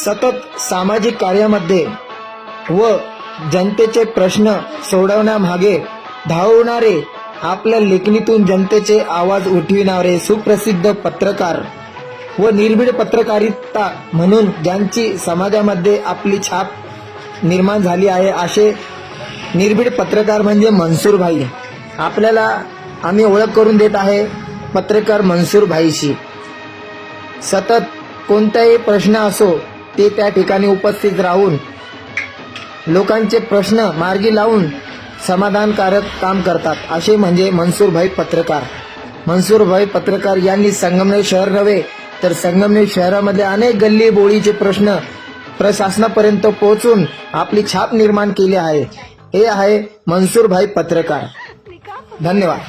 सतत सामाजिक कार्यामध्ये व जनतेचे प्रश्न सोडवण्यामागे धावणारे, आपल्या लेखणीतून जनतेचे आवाज उठविणारे सुप्रसिद्ध पत्रकार व निर्भीड पत्रकारिता म्हणून ज्यांची समाजामध्ये आपली छाप निर्माण झाली आहे, असे निर्भीड पत्रकार म्हणजे मनसूर भाई. आपल्याला आम्ही ओळख करून देत आहे पत्रकार मनसूर भाईशी. सतत कोणताही प्रश्न असो ते त्या ठिकाणी उपस्थित राहून लोकांचे प्रश्न मार्गी लावून समाधानकारक काम करतात, असे म्हणजे मनसूर भाई पत्रकार. मनसूर भाई पत्रकार यांनी संगमनेर शहर नव्हे तर संगमनेर शहरामध्ये अनेक गल्ली बोळीचे प्रश्न प्रशासनापर्यंत पोहोचून आपली छाप निर्माण केली आहे. हे आहे मनसूर भाई पत्रकार. धन्यवाद.